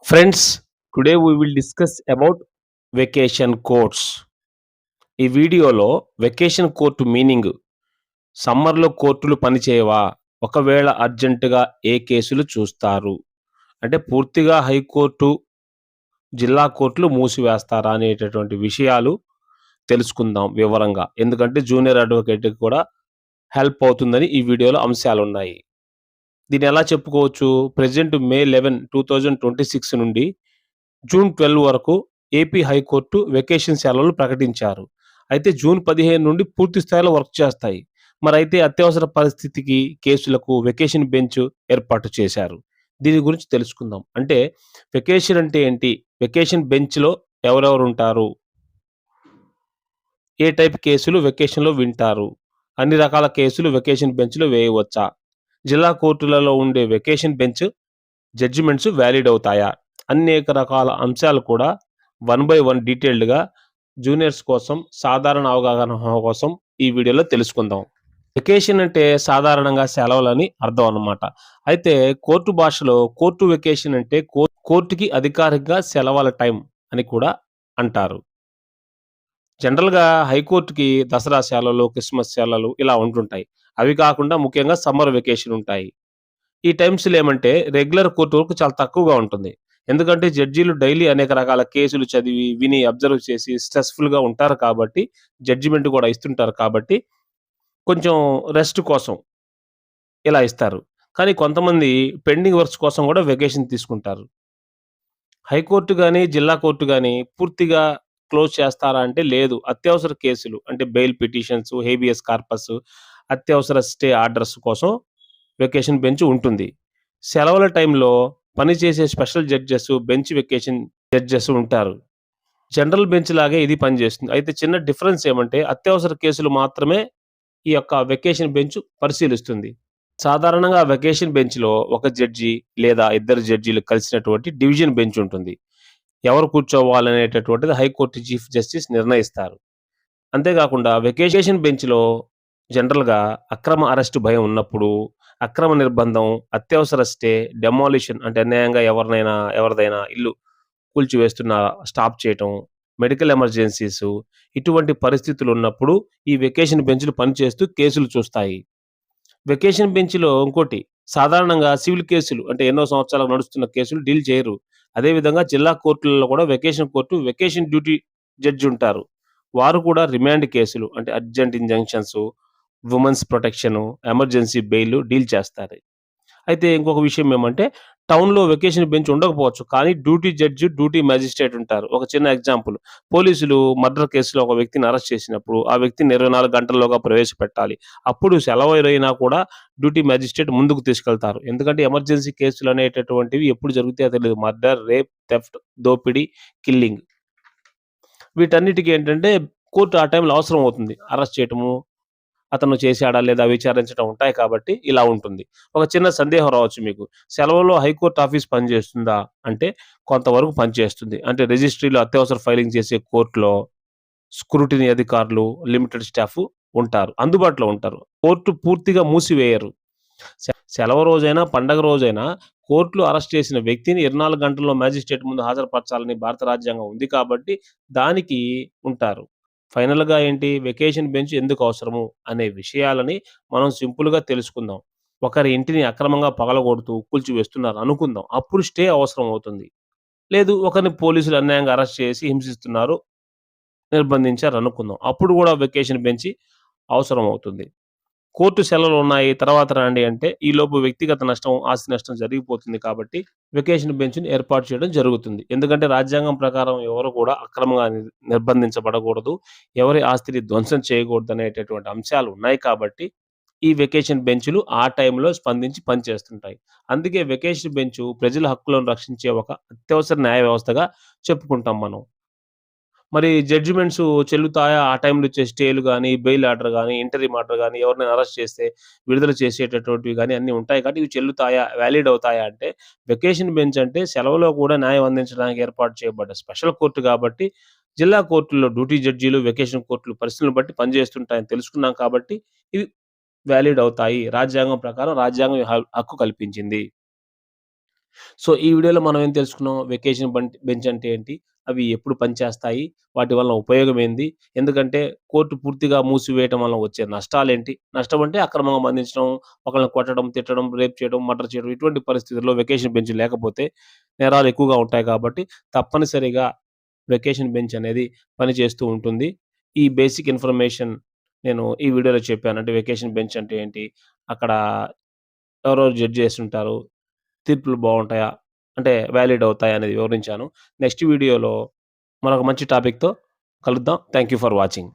Friends, today we will discuss about vacation courts. ఈ వీడియోలో vacation court meaning, సమ్మర్‌లో కోర్టులు పనిచేయవా? ఒకవేళ అర్జెంట్‌గా ఏ కేసులు చూస్తారు? అంటే పూర్తిగా హైకోర్టు, జిల్లా కోర్టులు మూసివేస్తారా అనేటటువంటి విషయాలు తెలుసుకుందాం వివరంగా. ఎందుకంటే జూనియర్ అడ్వొకేట్‌కి కూడా హెల్ప్ అవుతుందని ఈ వీడియోలో అంశాలున్నాయి. దీన్నెలా చెప్పుకోవచ్చు? ప్రెజెంట్ మే 11, 2026 నుండి జూన్ 12 వరకు ఏపీ హైకోర్టు వెకేషన్ సెలవులు ప్రకటించారు. అయితే జూన్ 15 నుండి పూర్తి స్థాయిలో వర్క్ చేస్తాయి. మరైతే అత్యవసర పరిస్థితికి, కేసులకు వెకేషన్ బెంచ్ ఏర్పాటు చేశారు. దీని గురించి తెలుసుకుందాం. అంటే వెకేషన్ అంటే ఏంటి? వెకేషన్ బెంచ్‌లో ఎవరెవరుంటారు? ఏ టైప్ కేసులు వెకేషన్‌లో వింటారు? అన్ని రకాల కేసులు వెకేషన్ బెంచ్‌లో వేయవచ్చా? జిల్లా కోర్టులలో ఉండే వెకేషన్ బెంచ్ జడ్జిమెంట్స్ వాలిడ్ అవుతాయా? అనేక రకాల అంశాలు కూడా వన్ బై వన్ డీటెయిల్డ్‌గా జూనియర్స్ కోసం, సాధారణ అవగాహన కోసం ఈ వీడియోలో తెలుసుకుందాం. వెకేషన్ అంటే సాధారణంగా సెలవులని అర్థం అన్నమాట. అయితే కోర్టు భాషలో కోర్టు వెకేషన్ అంటే కోర్టుకి అధికారికంగా సెలవుల టైం అని కూడా అంటారు. జనరల్‌గా హైకోర్ట్‌కి దసరా సెలవులు, క్రిస్మస్ సెలవులు ఇలా ఉంటుంటాయి. అవి కాకుండా ముఖ్యంగా సమ్మర్ వెకేషన్ ఉంటాయి. ఈ టైమ్స్‌లో ఏమంటే రెగ్యులర్ కోర్ట్ వర్క్ చాలా తక్కువగా ఉంటుంది. ఎందుకంటే జడ్జీలు డైలీ అనేక రకాల కేసులు చదివి, విని, అబ్జర్వ్ చేసి స్ట్రెస్‌ఫుల్‌గా ఉంటారు కాబట్టి, జడ్జిమెంట్ కూడా ఇస్తుంటారు కాబట్టి, కొంచెం రెస్ట్ కోసం ఇలా ఇస్తారు. కానీ కొంతమంది పెండింగ్ వర్క్స్ కోసం కూడా వెకేషన్ తీసుకుంటారు. హైకోర్ట్ గాని, జిల్లా కోర్ట్ గాని పూర్తిగా క్లోజ్ చేస్తారా అంటే లేదు. అత్యవసర కేసులు అంటే బెయిల్ పిటిషన్స్, హేబియస్ కార్పస్, అత్యవసర స్టే ఆర్డర్స్ కోసం వెకేషన్ బెంచ్ ఉంటుంది. సెలవుల టైంలో పనిచేసే special judges, bench vacation judges ఉంటారు. జనరల్ బెంచ్ లాగే ఇది పనిచేస్తుంది. అయితే చిన్న డిఫరెన్స్ ఏమంటే అత్యవసర కేసులు మాత్రమే ఈ యొక్క వెకేషన్ బెంచ్ పరిశీలిస్తుంది. సాధారణంగా వెకేషన్ బెంచ్‌లో ఒక జడ్జి లేదా ఇద్దరు జడ్జీలు కలిసినటువంటి డివిజన్ బెంచ్ ఉంటుంది. ఎవరు కూర్చోవాలనేటటువంటిది హైకోర్టు చీఫ్ జస్టిస్ నిర్ణయిస్తారు. అంతేగాకుండా వెకేషన్ బెంచ్‌లో జనరల్‌గా అక్రమ అరెస్ట్ భయం ఉన్నప్పుడు, అక్రమ నిర్బంధం, అత్యవసర స్టే, డెమాలిషన్ అంటే అన్యాయంగా ఎవరిదైనా ఇల్లు కూల్చివేస్తున్నా స్టాప్ చేయటం, మెడికల్ ఎమర్జెన్సీసు ఇటువంటి పరిస్థితులున్నప్పుడు ఈ వెకేషన్ బెంచ్‌లు పనిచేస్తూ కేసులు చూస్తాయి. వెకేషన్ బెంచ్‌లో ఇంకోటి సాధారణంగా సివిల్ కేసులు అంటే ఎన్నో సంవత్సరాలుగా నడుస్తున్న కేసులు డీల్ చేయరు. అదే విధంగా జిల్లా కోర్టులలో కూడా vacation court, vacation duty judge ఉంటారు. వారు కూడా రిమాండ్ కేసులు అంటే urgent injunctions, women's protection, emergency bail deal చేస్తారు. అయితే ఇంకొక విషయం ఏమంటే టౌన్‌లో వెకేషన్ బెంచ్ ఉండకపోవచ్చు. కానీ డ్యూటీ జడ్జ్, డ్యూటీ మేజిస్ట్రేట్ ఉంటారు. ఒక చిన్న ఎగ్జాంపుల్ పోలీసులు మర్డర్ కేసులో ఒక వ్యక్తిని అరెస్ట్ చేసినప్పుడు ఆ వ్యక్తిని 24 గంటల్లోగా ప్రవేశపెట్టాలి. అప్పుడు సెలవైనా కూడా డ్యూటీ మేజిస్ట్రేట్ ముందుకు తీసుకెళ్తారు. ఎందుకంటే ఎమర్జెన్సీ కేసులనేటటువంటివి ఎప్పుడు జరుగుతాయో తెలీదు. మర్డర్, రేప్, థెఫ్ట్, దోపిడీ, కిల్లింగ్ వీటన్నిటికి ఏంటంటే కోర్ట్ ఆ టైంలో అవసరం అవుతుంది. అరెస్ట్ చేయటము, అతను చేశాడా లేదా విచారించడం ఉంటాయి కాబట్టి ఇలా ఉంటుంది. ఒక చిన్న సందేహం రావచ్చు మీకు. సెలవుల్లో హైకోర్ట్ ఆఫీస్ పనిచేస్తుందా? అంటే కొంతవరకు పనిచేస్తుంది. అంటే రిజిస్ట్రీలో అత్యవసర ఫైలింగ్ చేసే కోర్ట్‌లో స్క్రూటినీ అధికారులు, లిమిటెడ్ స్టాఫ్ ఉంటారు. అందుబాటులో ఉంటారు. కోర్టు పూర్తిగా మూసివేయరు. సెలవు రోజైనా, పండగ రోజైనా కోర్టులో అరెస్ట్ చేసిన వ్యక్తిని 24 గంటల్లో మేజిస్ట్రేట్ ముందు హాజరుపరచాలని భారత రాజ్యాంగం ఉంది కాబట్టి దానికి ఉంటారు. ఫైనల్‌గా ఏంటి వెకేషన్ బెంచ్ ఎందుకు అవసరము అనే విషయాలని మనం సింపుల్‌గా తెలుసుకుందాం. ఒకరి ఇంటిని అక్రమంగా పగలగొడుతూ, కూల్చివేస్తున్నారు అనుకుందాం. అప్పుడు స్టే అవసరం అవుతుంది. లేదు ఒకరిని పోలీసులు అన్యాయంగా అరెస్ట్ చేసి హింసిస్తున్నారు, నిర్బంధించారు అనుకుందాం. అప్పుడు గూడా వెకేషన్ బెంచ్ అవసరం అవుతుంది. కోర్టు సెలవులున్నాయి. తర్వాత రండి అంటే, ఈలోపు వ్యక్తిగత నష్టం, ఆస్తి నష్టం జరిగిపోతుంది కాబట్టి, వెకేషన్ బెంచ్‌ని ఏర్పాటు చేయడం జరుగుతుంది. ఎందుకంటే రాజ్యాంగం ప్రకారం ఎవరు కూడా అక్రమంగా నిర్బంధించబడకూడదు. ఎవరి ఆస్తిని ధ్వంసం చేయకూడదనేటటువంటి అంశాలు ఉన్నాయి కాబట్టి, ఈ వెకేషన్ బెంచ్‌లు ఆ టైంలో స్పందించి పనిచేస్తుంటాయి. అందుకే వెకేషన్ బెంచు ప్రజల హక్కులను రక్షించే ఒక అత్యవసర న్యాయ వ్యవస్థగా చెప్పుకుంటాం మనం. మరి జడ్జిమెంట్స్ చెల్లుతాయా? ఆ టైంలో ఇచ్చే స్టేలు గాని, బెయిల్ ఆర్డర్ గాని, ఇంటరిమ్ ఆర్డర్ గాని, ఎవరినైనా అరెస్ట్ చేస్తే విడుదల చేసేటటువంటివి గాని అన్నీ ఉంటాయి కాబట్టి ఇవి చెల్లుతాయా? వాలిడ్ అవుతాయా? అంటే వెకేషన్ బెంచ్ అంటే సెలవులో కూడా న్యాయం అందించడానికి ఏర్పాటు చేయబడ్డ స్పెషల్ కోర్ట్ కాబట్టి జిల్లా కోర్టుల్లో డ్యూటీ జడ్జీలు, వెకేషన్ కోర్టులు పరిస్థితులను బట్టి పనిచేస్తుంటాయని తెలుసుకున్నాం కాబట్టి ఇవి వాలిడ్ అవుతాయి. రాజ్యాంగం ప్రకారం రాజ్యాంగం హక్కు కల్పించింది. సో, ఈ వీడియోలో మనం ఏం తెలుసుకున్నాం? వెకేషన్ బెంచ్ అంటే ఏంటి? అవి ఎప్పుడు పనిచేస్తాయి? వాటి వలన ఉపయోగం ఏంది? ఎందుకంటే కోర్ట్ పూర్తిగా మూసివేయటం వలన వచ్చే నష్టాలేంటి? నష్టం అంటే అక్రమంగా బంధించడం, ఒకళ్ళని కొట్టడం, తిట్టడం, రేప్ చేయడం, మర్డర్ చేయడం ఇటువంటి పరిస్థితుల్లో వెకేషన్ బెంచ్ లేకపోతే నేరాలు ఎక్కువగా ఉంటాయి కాబట్టి తప్పనిసరిగా వెకేషన్ బెంచ్ అనేది పనిచేస్తూ ఉంటుంది. ఈ బేసిక్ ఇన్ఫర్మేషన్ నేను ఈ వీడియోలో చెప్పాను. అంటే వెకేషన్ బెంచ్ అంటే ఏంటి? అక్కడ ఎవరెవరు జడ్జెస్ ఉంటారు? తీర్పులు బావుంటాయా? అంటే వాలిడ్ అవుతాయా అనేది వివరించాను. నెక్స్ట్ వీడియోలో మరొక మంచి టాపిక్‌తో కలుద్దాం. Thank you for watching.